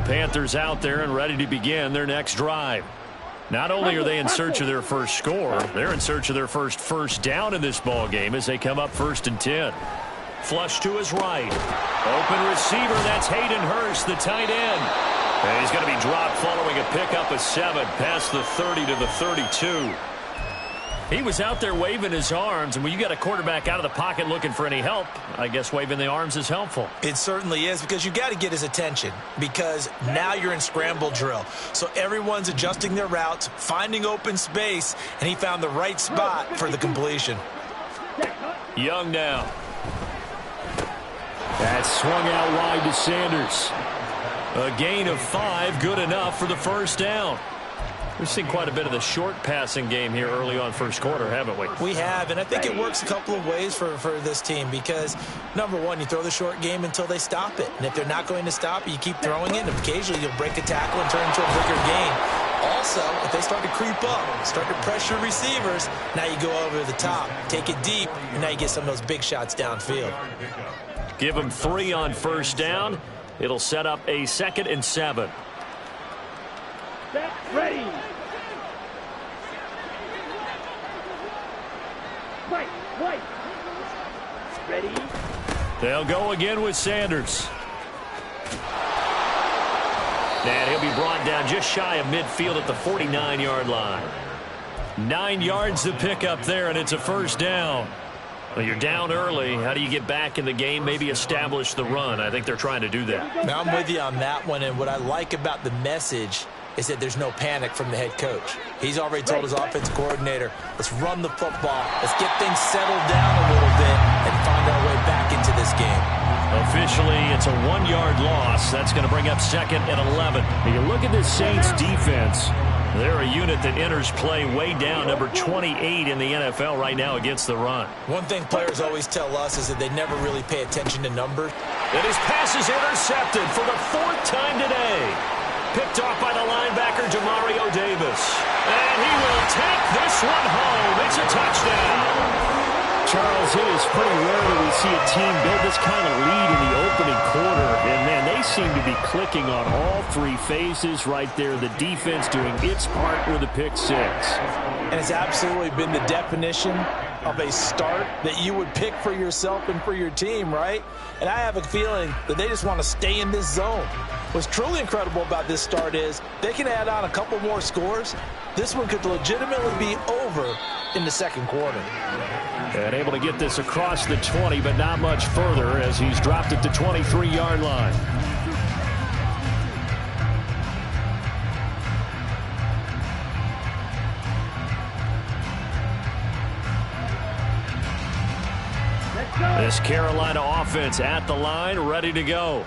Panthers out there and ready to begin their next drive. Not only are they in search of their first score, they're in search of their first down in this ball game as they come up 1st and 10. Flush to his right. Open receiver, that's Hayden Hurst, the tight end. And he's going to be dropped following a pickup of 7 past the 30 to the 32. He was out there waving his arms, and when you got a quarterback out of the pocket looking for any help, I guess waving the arms is helpful. It certainly is, because you got to get his attention, because now you're in scramble drill. So everyone's adjusting their routes, finding open space, and he found the right spot for the completion. Young now. That's swung out wide to Sanders. A gain of 5, good enough for the first down. We've seen quite a bit of the short passing game here early on first quarter, haven't we? We have, and I think it works a couple of ways for this team because, number one, you throw the short game until they stop it. And if they're not going to stop it, you keep throwing it, and occasionally you'll break a tackle and turn into a bigger gain. Also, if they start to creep up, start to pressure receivers, now you go over the top, take it deep, and now you get some of those big shots downfield. Give them 3 on first down. It'll set up a 2nd and 7. Set, ready. Right. Ready. They'll go again with Sanders. And he'll be brought down just shy of midfield at the 49-yard line. 9 yards to pick up there, and it's a first down. Well, you're down early. How do you get back in the game, maybe establish the run? I think they're trying to do that. Now, I'm with you on that one, and what I like about the message is that there's no panic from the head coach. He's already told his offensive coordinator, let's run the football, let's get things settled down a little bit and find our way back into this game. Officially, it's a 1-yard loss. That's going to bring up 2nd and 11. You look at this Saints defense. They're a unit that enters play way down, number 28 in the NFL right now against the run. One thing players always tell us is that they never really pay attention to numbers. And his pass is intercepted for the 4th time today. Picked off by the linebacker, Demario Davis. And he will take this one home. It's a touchdown. Charles, it is pretty rare that we see a team build this kind of lead in the opening quarter. And, man, they seem to be clicking on all 3 phases right there. The defense doing its part with a pick 6. And it's absolutely been the definition of a start that you would pick for yourself and for your team, right? And I have a feeling that they just want to stay in this zone. What's truly incredible about this start is they can add on a couple more scores. This one could legitimately be over in the 2nd quarter. And able to get this across the 20, but not much further as he's dropped at the 23-yard line. This Carolina offense at the line, ready to go.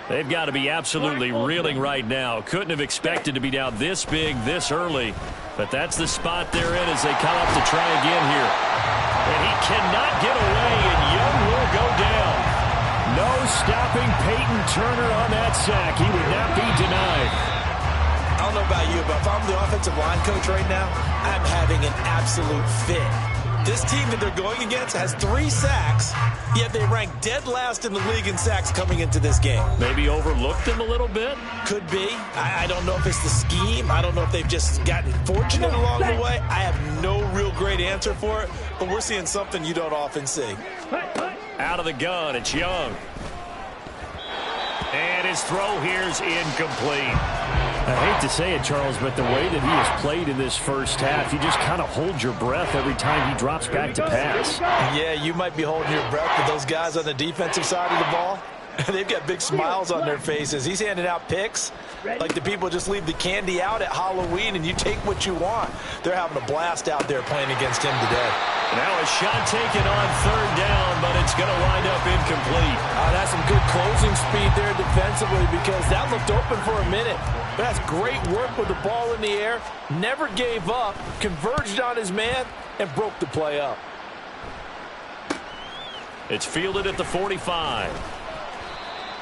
They've got to be absolutely reeling right now. Couldn't have expected to be down this big, this early. But that's the spot they're in as they come up to try again here. And he cannot get away, and Young will go down. No stopping Peyton Turner on that sack. He would not be denied. I don't know about you, but if I'm the offensive line coach right now, I'm having an absolute fit. This team that they're going against has 3 sacks, yet they rank dead last in the league in sacks coming into this game. Maybe overlooked them a little bit? Could be. I don't know if it's the scheme. I don't know if they've just gotten fortunate along the way. I have no real great answer for it, but we're seeing something you don't often see. Out of the gun, it's Young. And his throw here's incomplete. I hate to say it, Charles, but the way that he has played in this first half, you just kind of hold your breath every time he drops back to pass. Yeah, you might be holding your breath, but those guys on the defensive side of the ball, they've got big smiles on their faces. He's handing out picks like the people just leave the candy out at Halloween and you take what you want. They're having a blast out there playing against him today. Now a shot taken on 3rd down, but it's going to wind up incomplete. That's some good closing speed there defensively because that looked open for a minute. That's great work with the ball in the air. Never gave up, converged on his man, and broke the play up. It's fielded at the 45.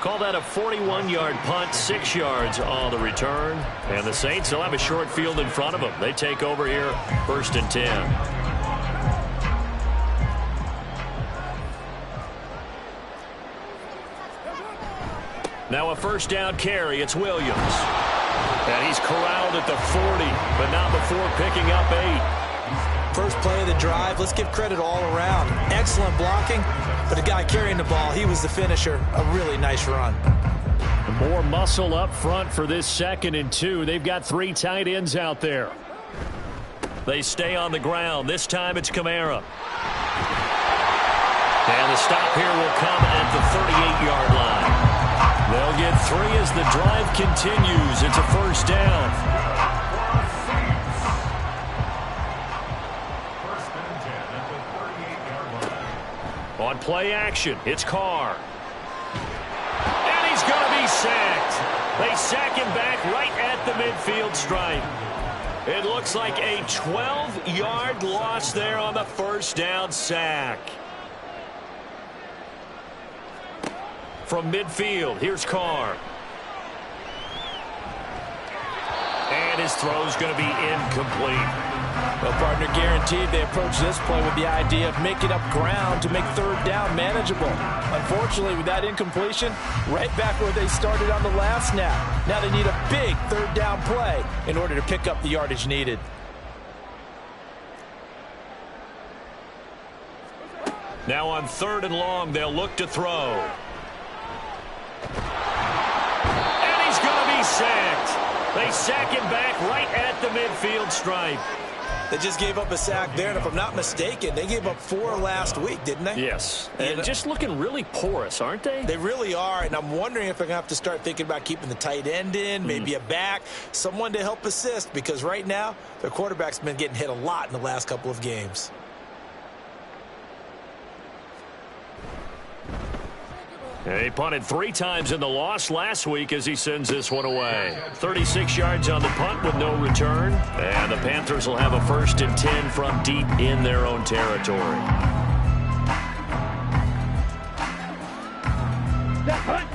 Call that a 41-yard punt, 6 yards on the return. And the Saints will have a short field in front of them. They take over here, 1st and 10. Now a first down carry. It's Williams. And he's corralled at the 40, but not before picking up 8. First play of the drive. Let's give credit all around. Excellent blocking, but the guy carrying the ball, he was the finisher. A really nice run. More muscle up front for this 2nd and 2. They've got 3 tight ends out there. They stay on the ground. This time it's Kamara. And the stop here will come at the 38-yard line. They'll get 3 as the drive continues. It's a first down. On play action, it's Carr. And he's going to be sacked. They sack him back right at the midfield stripe. It looks like a 12-yard loss there on the first down sack. From midfield, here's Carr. And his throw's going to be incomplete. Well, partner, guaranteed they approach this play with the idea of making up ground to make third down manageable. Unfortunately, with that incompletion, right back where they started on the last snap. Now they need a big third down play in order to pick up the yardage needed. Now on 3rd and long, they'll look to throw. And he's going to be sacked. They sack him back right at the midfield stripe. They just gave up a sack there, and if I'm not mistaken, they gave up 4 last week, didn't they? Yes, and just looking really porous, aren't they? They really are, and I'm wondering if they're going to have to start thinking about keeping the tight end in, maybe a back, someone to help assist, because right now, their quarterback's been getting hit a lot in the last couple of games. He punted 3 times in the loss last week as he sends this one away. 36 yards on the punt with no return. And the Panthers will have a 1st and 10 from deep in their own territory.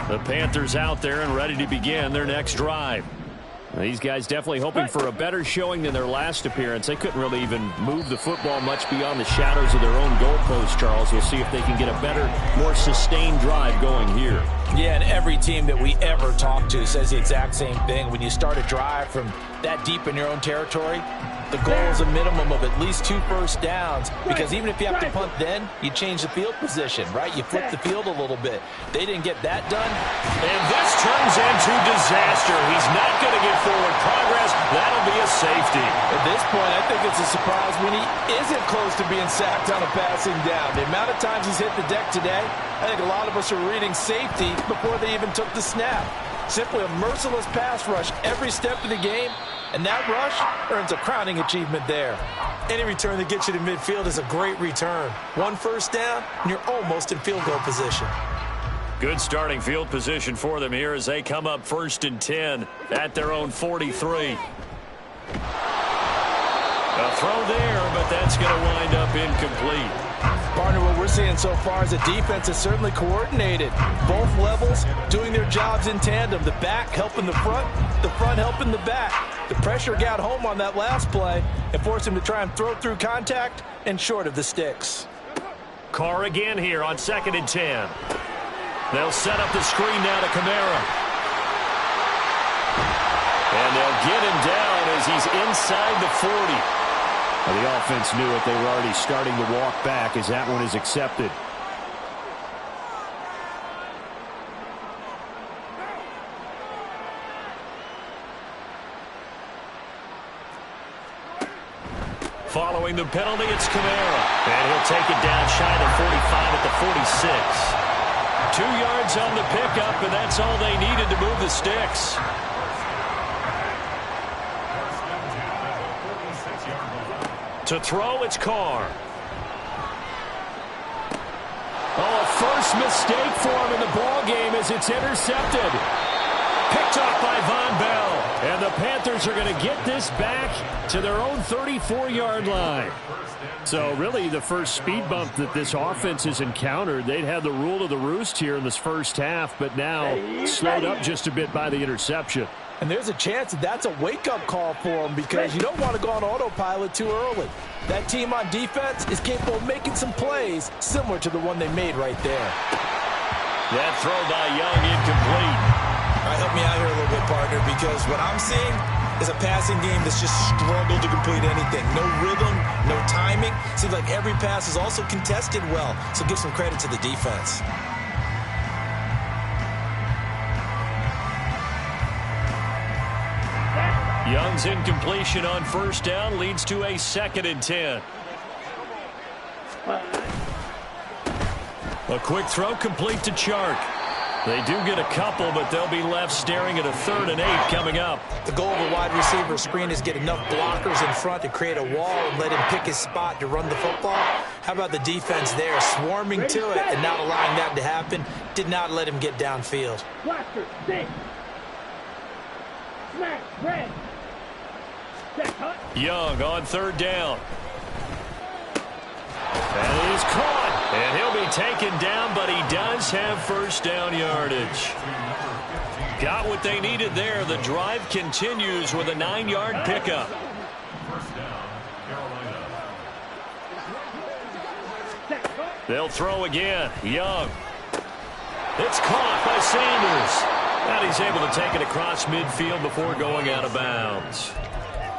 The Panthers out there and ready to begin their next drive. These guys definitely hoping for a better showing than their last appearance. They couldn't really even move the football much beyond the shadows of their own goalpost, Charles. We'll see if they can get a better, more sustained drive going here. Yeah, and every team that we ever talk to says the exact same thing. When you start a drive from that deep in your own territory, the goal is a minimum of at least 2 first downs, because even if you have to punt then, you change the field position, right? You flip the field a little bit. They didn't get that done. And this turns into disaster. He's not going to get forward progress. That'll be a safety. At this point, I think it's a surprise when he isn't close to being sacked on a passing down. The amount of times he's hit the deck today, I think a lot of us are reading safety before they even took the snap. Simply a merciless pass rush every step of the game, and that rush earns a crowning achievement there. Any return that gets you to midfield is a great return. 1 first down, and you're almost in field goal position. Good starting field position for them here as they come up 1st and 10 at their own 43. A throw there, but that's going to wind up incomplete. Partner, what we're seeing so far is the defense is certainly coordinated. Both levels doing their jobs in tandem. The back helping the front helping the back. The pressure got home on that last play and forced him to try and throw through contact and short of the sticks. Carr again here on 2nd and 10. They'll set up the screen now to Kamara. And they'll get him down as he's inside the 40. Well, the offense knew it. They were already starting to walk back as that one is accepted. Following the penalty, it's Kamara. And he'll take it down shy of 45 at the 46. 2 yards on the pickup, and that's all they needed to move the sticks. To throw, it's Carr. Oh, a first mistake for him in the ball game as it's intercepted. Picked off by Von Bell. And the Panthers are going to get this back to their own 34-yard line. So really the first speed bump that this offense has encountered, they'd had the rule of the roost here in this first half, but now slowed up just a bit by the interception. And there's a chance that that's a wake-up call for them, because you don't want to go on autopilot too early. That team on defense is capable of making some plays similar to the one they made right there. That throw by Young incomplete. help me out here a little bit, partner, because what I'm seeing is a passing game that's just struggled to complete anything. No rhythm, no timing. Seems like every pass is also contested well, so give some credit to the defense. Young's incompletion on first down leads to a 2nd and 10. A quick throw complete to Chark. They do get a couple, but they'll be left staring at a 3rd and 8 coming up. The goal of a wide receiver screen is get enough blockers in front to create a wall and let him pick his spot to run the football. How about the defense there, swarming to it and not allowing that to happen? Did not let him get downfield. Blaster, six. Smash, red. Set, hut. Young on 3rd down. That is caught, and he'll be taken down, but he does have first down yardage. Got what they needed there. The drive continues with a 9-yard pickup. They'll throw again. Young. It's caught by Sanders. And he's able to take it across midfield before going out of bounds.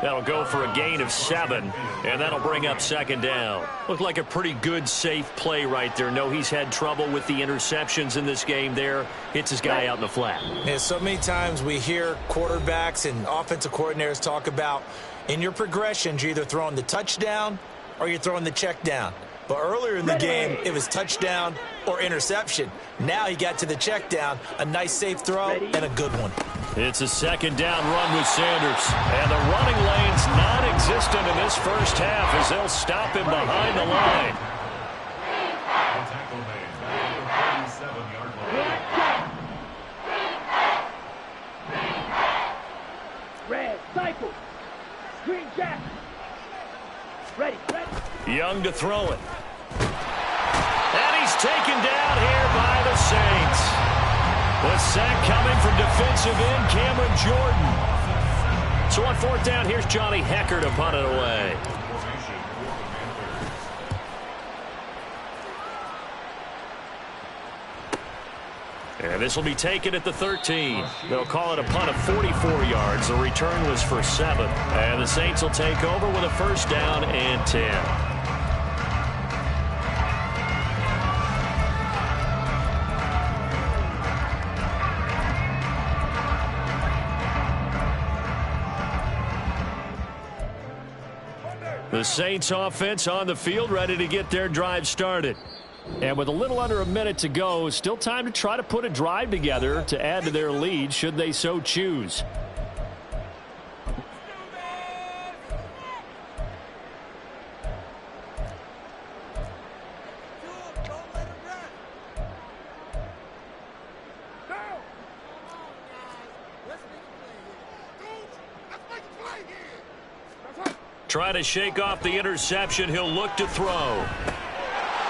That'll go for a gain of 7, and that'll bring up 2nd down. Looked like a pretty good, safe play right there. No, he's had trouble with the interceptions in this game there. Hits his guy out in the flat. Yeah, so many times we hear quarterbacks and offensive coordinators talk about in your progressions, you're either throwing the touchdown or you're throwing the check down. But earlier in the game, it was touchdown or interception. Now he got to the check down, a nice safe throw, and a good one. It's a 2nd down run with Sanders. And the running lane's non-existent in this first half as they'll stop him behind the line. Red, cycle. Green jack. Ready, ready. Young to throw it. And he's taken down here by the Saints. The sack coming from defensive end Cameron Jordan. So on 4th down, here's Johnny Hekker to punt it away. And this will be taken at the 13. They'll call it a punt of 44 yards. The return was for 7. And the Saints will take over with a 1st down and 10. The Saints offense on the field ready to get their drive started. And with a little under a minute to go, still time to try to put a drive together to add to their lead should they so choose. Try to shake off the interception. He'll look to throw.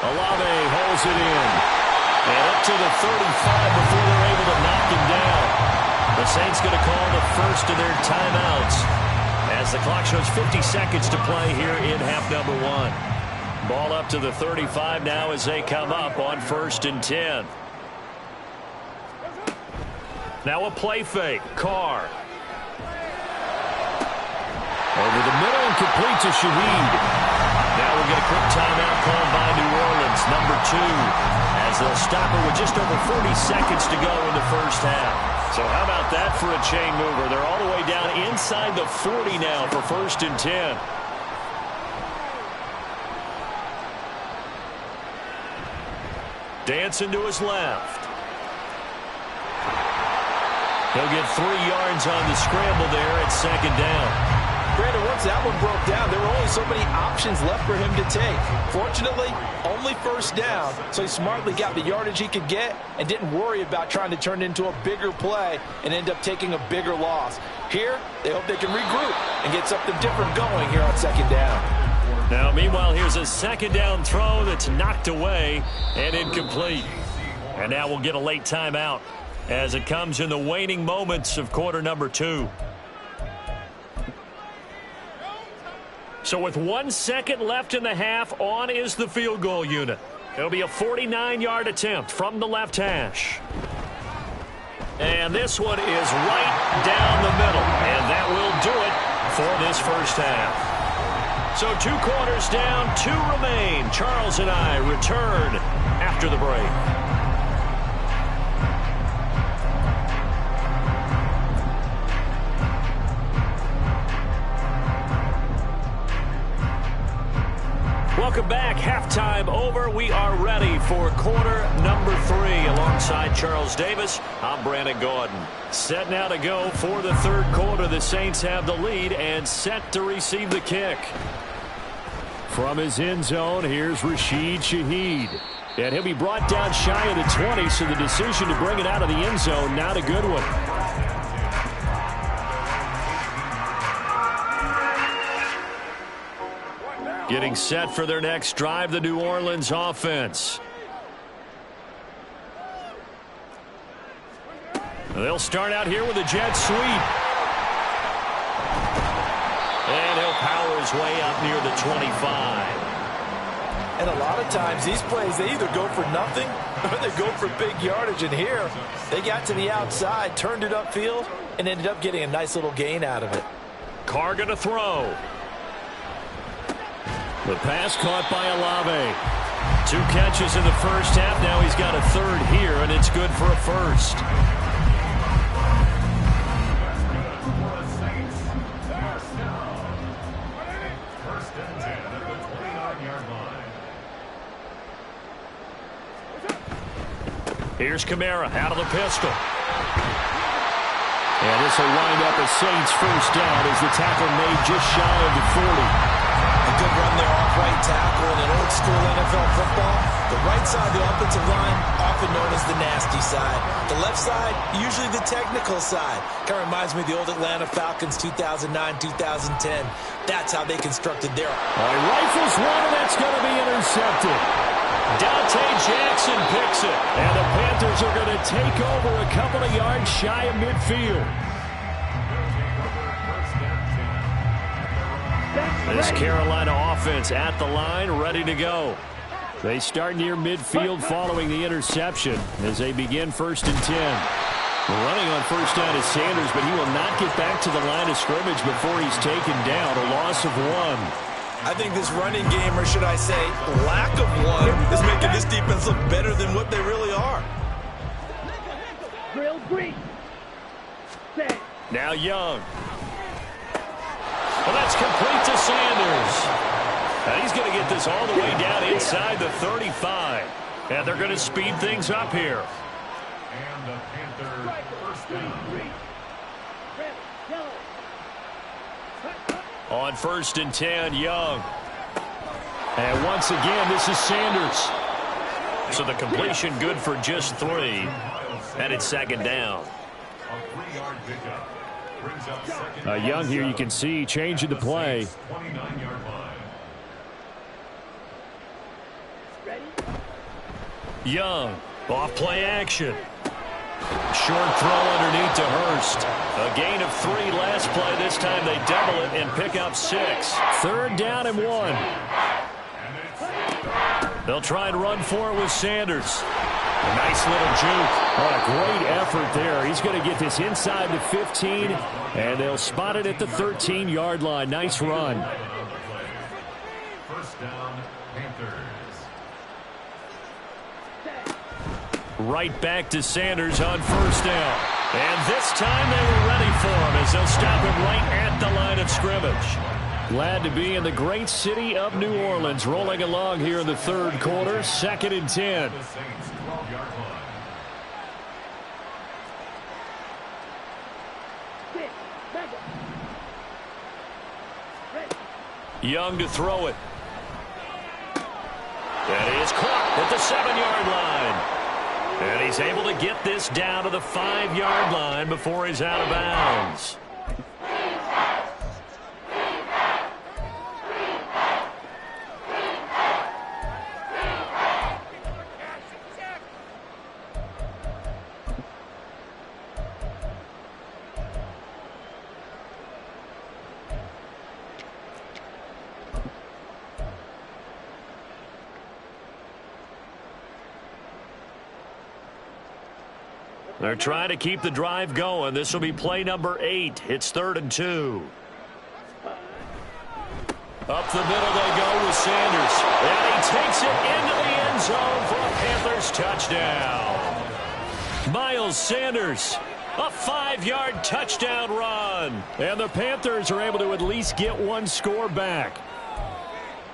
Olave holds it in. And up to the 35 before they're able to knock him down. The Saints going to call the first of their timeouts as the clock shows 50 seconds to play here in half number 1. Ball up to the 35 now as they come up on 1st and 10. Now a play fake. Carr. Over the middle and complete to Shaheed. Now we'll get a quick timeout called by New Orleans, number 2, as they'll stop it with just over 40 seconds to go in the first half. So how about that for a chain mover? They're all the way down inside the 40 now for 1st and 10. Dancing to his left. He'll get 3 yards on the scramble there at 2nd down. Brandon, once that one broke down, there were only so many options left for him to take. Fortunately, only 1st down, so he smartly got the yardage he could get and didn't worry about trying to turn it into a bigger play and end up taking a bigger loss. Here, they hope they can regroup and get something different going here on 2nd down. Now, meanwhile, here's a 2nd down throw that's knocked away and incomplete. And now we'll get a late timeout as it comes in the waning moments of quarter number 2. So with 1 second left in the half, on is the field goal unit. It'll be a 49-yard attempt from the left hash. And this one is right down the middle. And that will do it for this first half. So 2 quarters down, 2 remain. Charles and I return after the break. Welcome back. Halftime over. We are ready for quarter number 3. Alongside Charles Davis, I'm Brandon Gaudin. Set now to go for the third quarter. The Saints have the lead and set to receive the kick. From his end zone, here's Rashid Shaheed. And he'll be brought down shy of the 20, so the decision to bring it out of the end zone, not a good one. Getting set for their next drive, the New Orleans offense. They'll start out here with a jet sweep. And he'll power his way up near the 25. And a lot of times these plays, they either go for nothing or they go for big yardage. And here, they got to the outside, turned it upfield, and ended up getting a nice little gain out of it. Carr going to throw. The pass caught by Olave. 2 catches in the first half. Now he's got a third here, and it's good for a first. Here's Kamara out of the pistol. And this will wind up a Saints first down as the tackle made just shy of the 40. A good run there off right tackle. In old school NFL football, the right side of the offensive line, often known as the nasty side. The left side, usually the technical side. Kind of reminds me of the old Atlanta Falcons 2009-2010. That's how they constructed their... Rifles one, and that's going to be intercepted. Dante Jackson picks it. And the Panthers are going to take over a couple of yards shy of midfield. This Carolina offense at the line, ready to go. They start near midfield following the interception as they begin 1st and 10. Running on first down is Sanders, but he will not get back to the line of scrimmage before he's taken down. A loss of 1. I think this running game, or should I say lack of one, is making this defense look better than what they really are. Drill green. Set. Now Young. Well, that's complete to Sanders. Now he's going to get this all the way down inside the 35. And they're going to speed things up here. And the Panthers first down. On 1st and 10, Young. And once again, this is Sanders. So the completion good for just 3. And it's 2nd down. A 3-yard pickup. Brings up 2nd. Young here, you can see, changing the play. 29-yard line. Young, off play action. Short throw underneath to Hurst. A gain of 3 last play. This time they double it and pick up 6. 3rd down and 1. They'll try and run for it with Sanders. A nice little juke. What a great effort there. He's going to get this inside the 15, and they'll spot it at the 13-yard line. Nice run. First down, Panthers. Right back to Sanders on 1st down. And this time they were ready for him as they'll stop him right at the line of scrimmage. Glad to be in the great city of New Orleans, rolling along here in the 3rd quarter. 2nd and 10. The Saints 12-yard line. Young to throw it. That is caught at the 7-yard line. And he's able to get this down to the 5-yard line before he's out of bounds. They're trying to keep the drive going. This will be play number 8. It's 3rd and 2. Up the middle they go with Sanders. And he takes it into the end zone for a Panthers touchdown. Miles Sanders, a 5-yard touchdown run. And the Panthers are able to at least get one score back.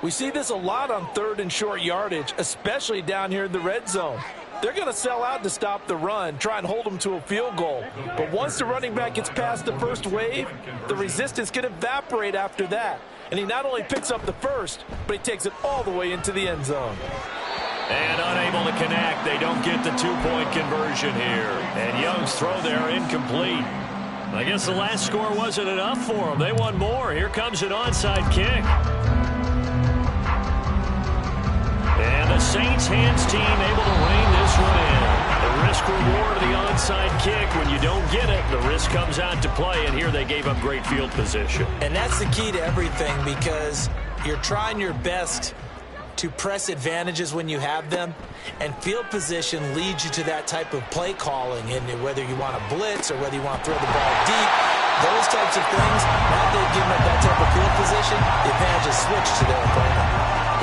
We see this a lot on 3rd and short yardage, especially down here in the red zone. They're going to sell out to stop the run, try and hold them to a field goal. But once the running back gets past the first wave, the resistance can evaporate after that. And he not only picks up the first, but he takes it all the way into the end zone. And unable to connect. They don't get the 2-point conversion here. And Young's throw there incomplete. I guess the last score wasn't enough for them. They want more. Here comes an onside kick. And the Saints hands team able to rein this one in. The risk-reward of the onside kick. When you don't get it, the risk comes out to play. And here they gave up great field position. And that's the key to everything, because you're trying your best to press advantages when you have them, and field position leads you to that type of play calling. And whether you want to blitz or whether you want to throw the ball deep, those types of things, now they've given up that type of field position, the advantage is switched to their opponent.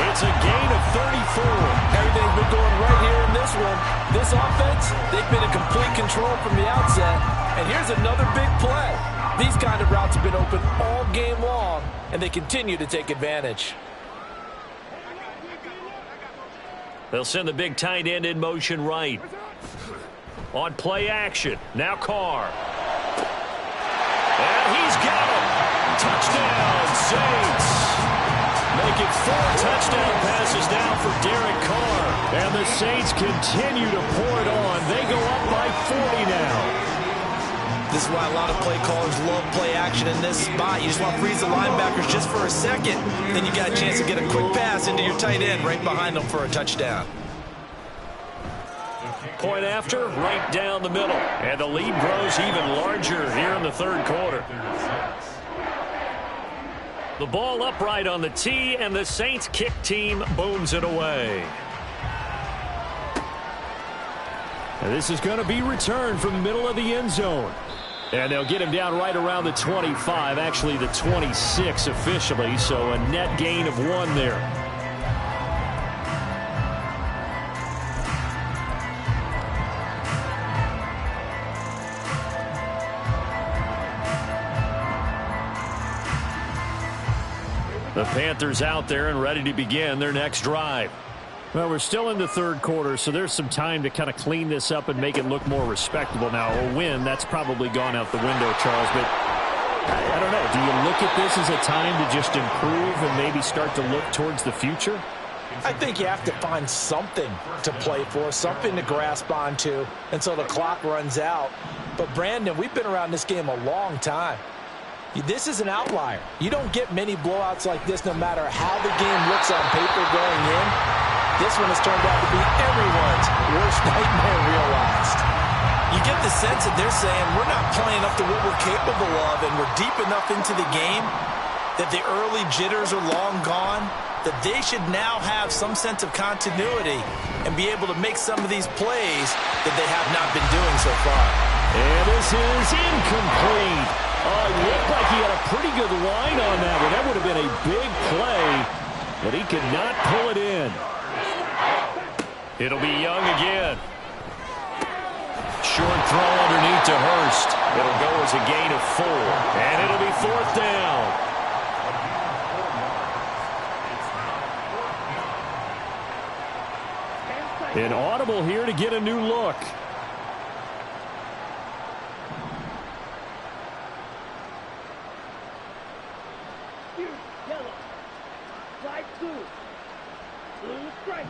It's a gain of 34. Everything's been going right here in this one. This offense, they've been in complete control from the outset. And here's another big play. These kind of routes have been open all game long, and they continue to take advantage. They'll send the big tight end in motion right. On play action. Now Carr. And he's got him. Touchdown, Saints. Make it 4 touchdown passes now for Derek Carr. And the Saints continue to pour it on. They go up by 40 now. This is why a lot of play callers love play action in this spot. You just want to freeze the linebackers just for a second. Then you got a chance to get a quick pass into your tight end right behind them for a touchdown. Point after, right down the middle. And the lead grows even larger here in the 3rd quarter. The ball upright on the tee, and the Saints kick team booms it away. And this is going to be returned from the middle of the end zone. And they'll get him down right around the 25, actually the 26 officially, so a net gain of 1 there. The Panthers out there and ready to begin their next drive. Well, we're still in the 3rd quarter, so there's some time to kind of clean this up and make it look more respectable. Now, a win, that's probably gone out the window, Charles, but I don't know. Do you look at this as a time to just improve and maybe start to look towards the future? I think you have to find something to play for, something to grasp onto until the clock runs out. But, Brandon, we've been around this game a long time. This is an outlier. You don't get many blowouts like this no matter how the game looks on paper going in. This one has turned out to be everyone's worst nightmare realized. You get the sense that they're saying we're not playing up to what we're capable of, and we're deep enough into the game that the early jitters are long gone, that they should now have some sense of continuity and be able to make some of these plays that they have not been doing so far. And this is incomplete. It looked like he had a pretty good line on that one. That would have been a big play, but he could not pull it in. It'll be Young again. Short throw underneath to Hurst. It'll go as a gain of 4, and it'll be 4th down. An audible here to get a new look. Yellow. Slide 2. Blue strike.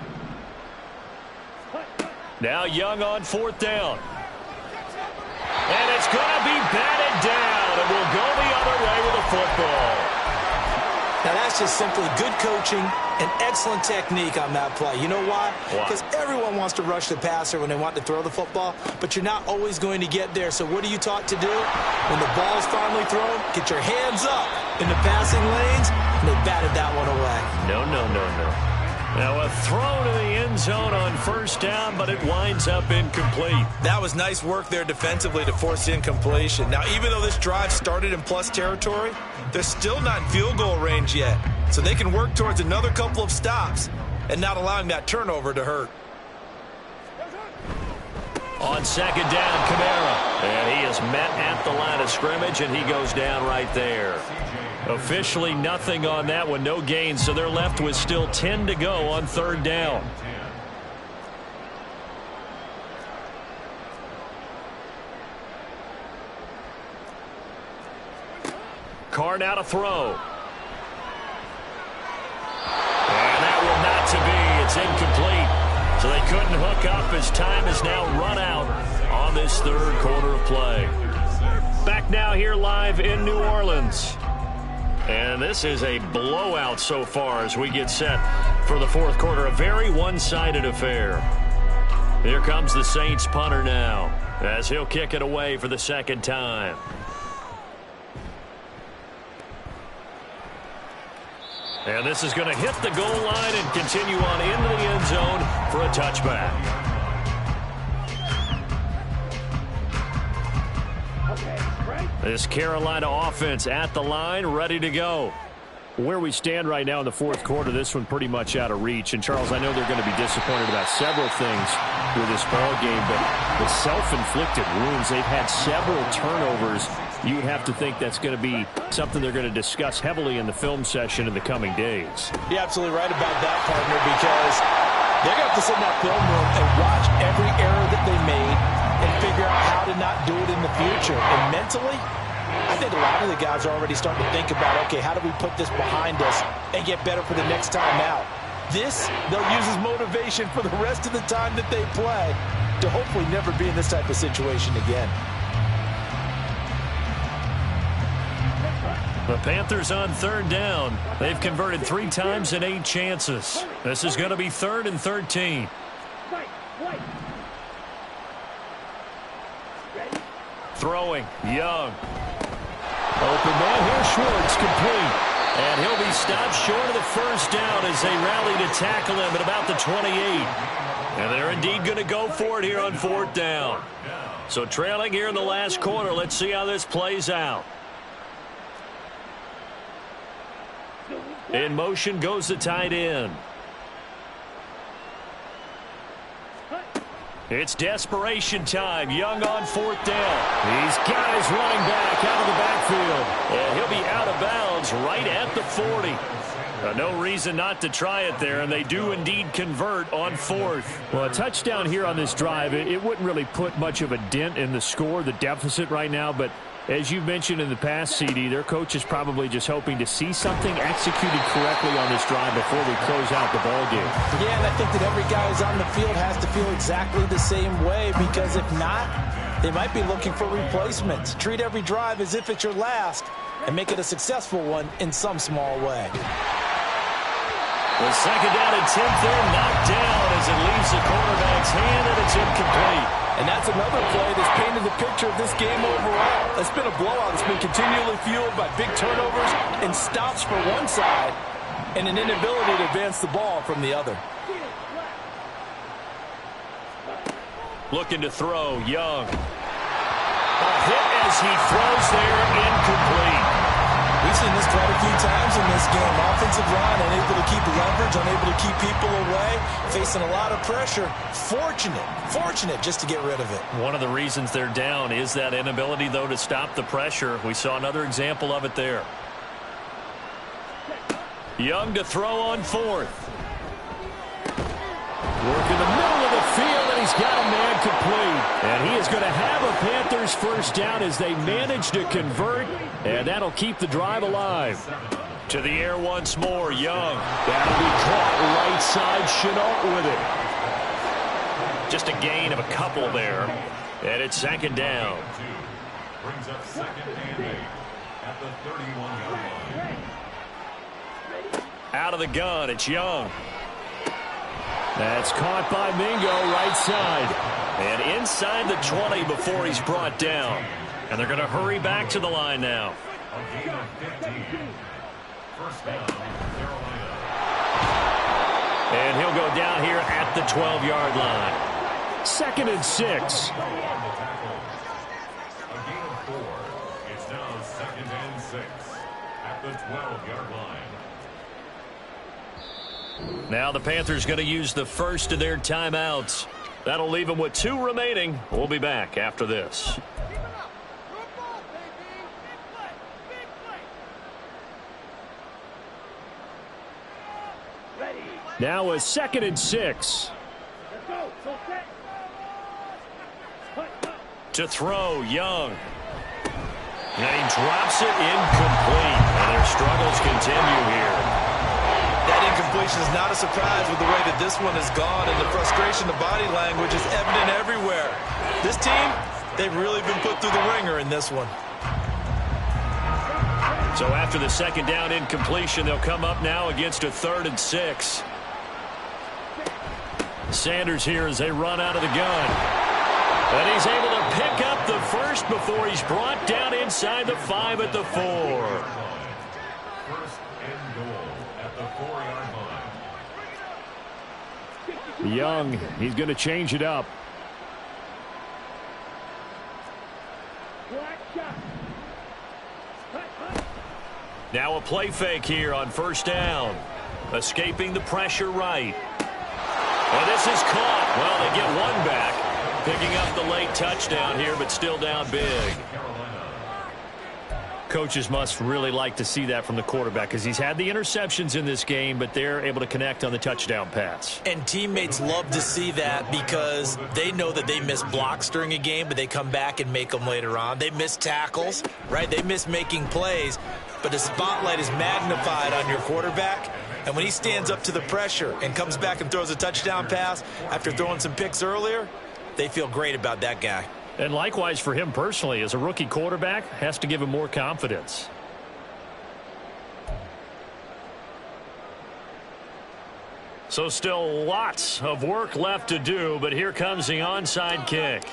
Now Young on 4th down. And it's going to be batted down, and we'll go the other way with the football. Now that's just simply good coaching and excellent technique on that play. You know why? Because everyone wants to rush the passer when they want to throw the football, but you're not always going to get there. So what are you taught to do? When the ball's finally thrown, get your hands up in the passing lanes, and they batted that one away. No. Now a throw to the end zone on first down, but it winds up incomplete. That was nice work there defensively to force incompletion. Now, even though this drive started in plus territory, they're still not in field goal range yet. So they can work towards another couple of stops and not allowing that turnover to hurt. On second down, Kamara. And he is met at the line of scrimmage, and he goes down right there. Officially nothing on that one, no gain, so they're left with still 10 to go on third down. Carr now to throw. And that will not to be. It's incomplete. So they couldn't hook up as time is now run out on this third quarter of play. Back now here live in New Orleans. And this is a blowout so far as we get set for the fourth quarter. A very one-sided affair. Here comes the Saints punter now as he'll kick it away for the second time. And this is going to hit the goal line and continue on into the end zone for a touchback. This Carolina offense at the line, ready to go. Where we stand right now in the fourth quarter, this one pretty much out of reach. And, Charles, I know they're going to be disappointed about several things with this ball game, but the self-inflicted wounds, they've had several turnovers. You would have to think that's going to be something they're going to discuss heavily in the film session in the coming days. You're absolutely right about that, partner, because they're going to have to sit in that film room and watch every error that they made and figure out how to not do it in the future. And mentally, I think a lot of the guys are already starting to think about, okay, how do we put this behind us and get better for the next time out? This, they'll use as motivation for the rest of the time that they play to hopefully never be in this type of situation again. The Panthers on third down. They've converted 3 times in 8 chances. This is going to be 3rd and 13. Throwing, Young. Open man here, Schwartz, complete. And he'll be stopped short of the first down as they rally to tackle him at about the 28. And they're indeed going to go for it here on 4th down. So trailing here in the last quarter, let's see how this plays out. In motion goes the tight end. It's desperation time. Young on 4th down. He's got his running back out of the backfield. And he'll be out of bounds right at the 40. No reason not to try it there, and they do indeed convert on 4th. Well, a touchdown here on this drive, it wouldn't really put much of a dent in the score, the deficit right now, but as you mentioned in the past, CD, their coach is probably just hoping to see something executed correctly on this drive before we close out the ball game. Yeah, and I think that every guy who's on the field has to feel exactly the same way, because if not, they might be looking for replacements. Treat every drive as if it's your last and make it a successful one in some small way. The second down and 10th there, knocked down as it leaves the quarterback's hand, and it's incomplete. And that's another play that's painted the picture of this game overall. It's been a blowout. It's been continually fueled by big turnovers and stops for one side and an inability to advance the ball from the other. Looking to throw, Young. A hit as he throws there, incomplete. We've seen this quite a few times in this game. Offensive line unable to keep leverage, unable to keep people away, facing a lot of pressure. Fortunate just to get rid of it. One of the reasons they're down is that inability, though, to stop the pressure. We saw another example of it there. Young to throw on 4th. Work in the middle of the field, and he's got a man complete. And he is going to have a Panthers first down as they manage to convert, and that'll keep the drive alive. To the air once more, Young. That'll be caught right side, Chenault with it. Just a gain of a couple there, and it's second down. Brings up 2nd and 8 at the 31-yard line. Out of the gun, it's Young. That's caught by Mingo, right side. And inside the 20 before he's brought down. And they're going to hurry back to the line now. A gain of 15. First down, Carolina. And he'll go down here at the 12-yard line. 2nd and 6. A gain of 4. It's now 2nd and 6 at the 12-yard line. Now the Panthers going to use the first of their timeouts. That'll leave them with 2 remaining. We'll be back after this. Now a 2nd and 6. To throw, Young. And he drops it incomplete. And their struggles continue here. That incompletion is not a surprise with the way that this one has gone, and the frustration, the body language is evident everywhere. This team, they've really been put through the ringer in this one. So after the 2nd down incompletion, they'll come up now against a 3rd and 6. Sanders here as they run out of the gun. And he's able to pick up the first before he's brought down inside the 5 at the 4. First and goal at the 4-yard line. Young, he's going to change it up. Now a play fake here on 1st down. Escaping the pressure right. And this is caught. Well, they get one back. Picking up the late touchdown here, but still down big. Coaches must really like to see that from the quarterback because he's had the interceptions in this game, but they're able to connect on the touchdown pass. And teammates love to see that because they know that they miss blocks during a game, but they come back and make them later on. They miss tackles, right? They miss making plays, but the spotlight is magnified on your quarterback. And when he stands up to the pressure and comes back and throws a touchdown pass after throwing some picks earlier, they feel great about that guy. And likewise for him personally, as a rookie quarterback, has to give him more confidence. So still lots of work left to do, but here comes the onside kick.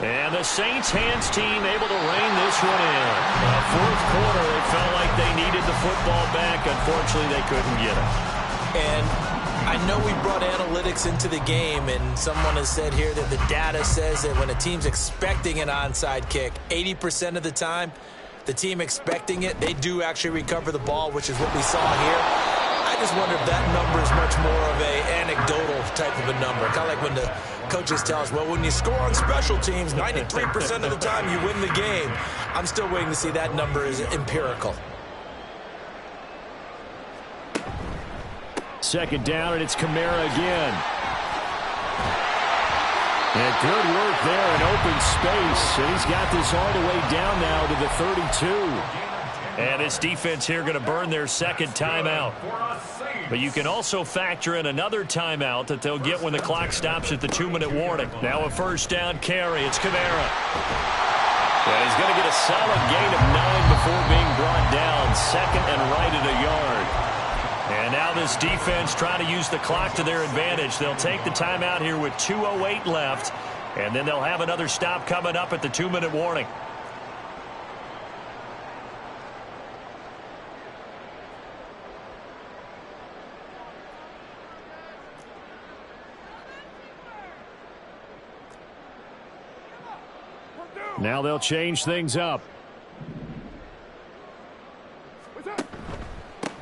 And the Saints hands team able to rein this one in. Fourth quarter, they felt like they needed the football back. Unfortunately, they couldn't get it. And I know we brought analytics into the game, and someone has said here that the data says that when a team's expecting an onside kick, 80% of the time, the team expecting it, they do actually recover the ball, which is what we saw here. I just wonder if that number is much more of a anecdotal type of a number. Kind of like when the coaches tell us, well, when you score on special teams, 93% of the time you win the game. I'm still waiting to see that number is empirical. 2nd down, and it's Kamara again. And good work there in open space. And he's got this all the way down now to the 32. And this defense here going to burn their 2nd timeout. But you can also factor in another timeout that they'll get when the clock stops at the 2-minute warning. Now a 1st down carry. It's Kamara. And he's going to get a solid gain of 9 before being brought down. 2nd and right at a yard. And now this defense trying to use the clock to their advantage. They'll take the timeout here with 2:08 left. And then they'll have another stop coming up at the 2-minute warning. Now they'll change things up.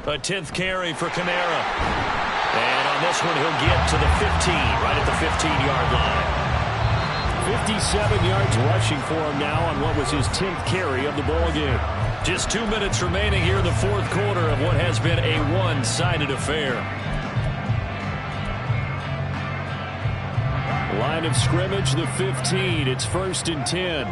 A 10th carry for Kamara. And on this one, he'll get to the 15, right at the 15-yard line. 57 yards rushing for him now on what was his 10th carry of the ball game. Just 2 minutes remaining here in the fourth quarter of what has been a one-sided affair. Line of scrimmage, the 15. It's 1st and 10.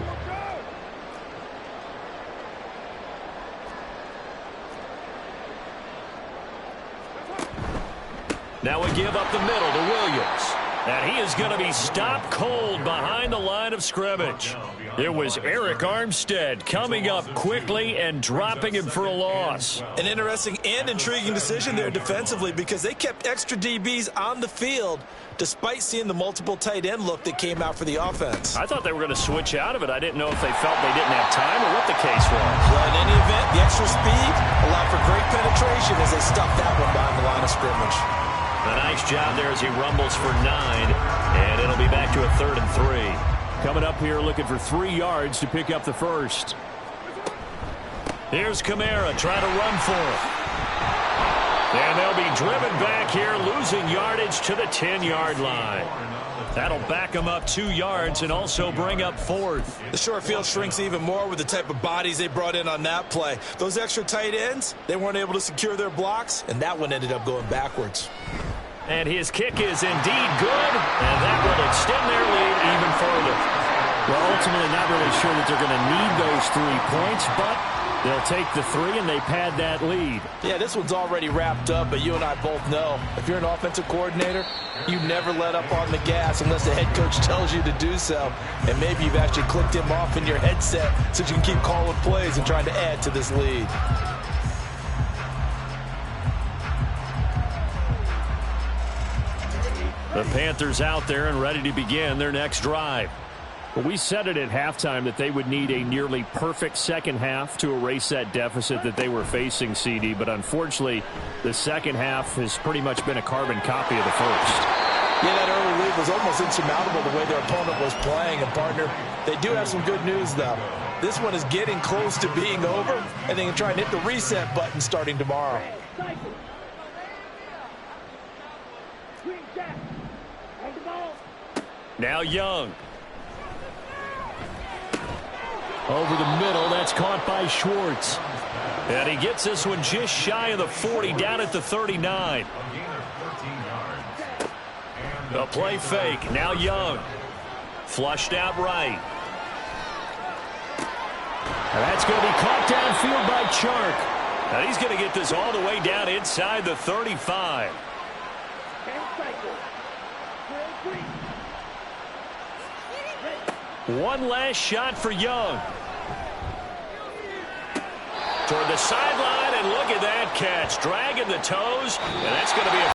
Now we give up the middle to Williams. And he is going to be stopped cold behind the line of scrimmage. It was Arik Armstead coming up quickly and dropping him for a loss. An interesting and intriguing decision there defensively because they kept extra DBs on the field despite seeing the multiple tight end look that came out for the offense. I thought they were going to switch out of it. I didn't know if they felt they didn't have time or what the case was. Well, in any event, the extra speed allowed for great penetration as they stuffed that one behind the line of scrimmage. A nice job there as he rumbles for 9, and it'll be back to a 3rd and 3. Coming up here looking for 3 yards to pick up the first. Here's Kamara trying to run for it. And they'll be driven back here, losing yardage to the 10-yard line. That'll back them up 2 yards and also bring up 4th. The short field shrinks even more with the type of bodies they brought in on that play. Those extra tight ends, they weren't able to secure their blocks, and that one ended up going backwards. And his kick is indeed good, and that will extend their lead even further. Well, ultimately not really sure that they're going to need those 3 points, but they'll take the 3 and they pad that lead. Yeah, this one's already wrapped up, but you and I both know if you're an offensive coordinator, you never let up on the gas unless the head coach tells you to do so. And maybe you've actually clicked him off in your headset so you can keep calling plays and trying to add to this lead. The Panthers out there and ready to begin their next drive. Well, we said it at halftime that they would need a nearly perfect second half to erase that deficit that they were facing, CD. But unfortunately, the second half has pretty much been a carbon copy of the first. Yeah, that early lead was almost insurmountable the way their opponent was playing. And, partner, they do have some good news, though. This one is getting close to being over, and they can try and hit the reset button starting tomorrow. Now Young. Over the middle, that's caught by Schwartz. And he gets this one just shy of the 40, down at the 39. The play fake. Now Young. Flushed out right. And that's going to be caught downfield by Chark. And he's going to get this all the way down inside the 35. One last shot for Young. Toward the sideline, and look at that catch. Dragging the toes, and that's going to be a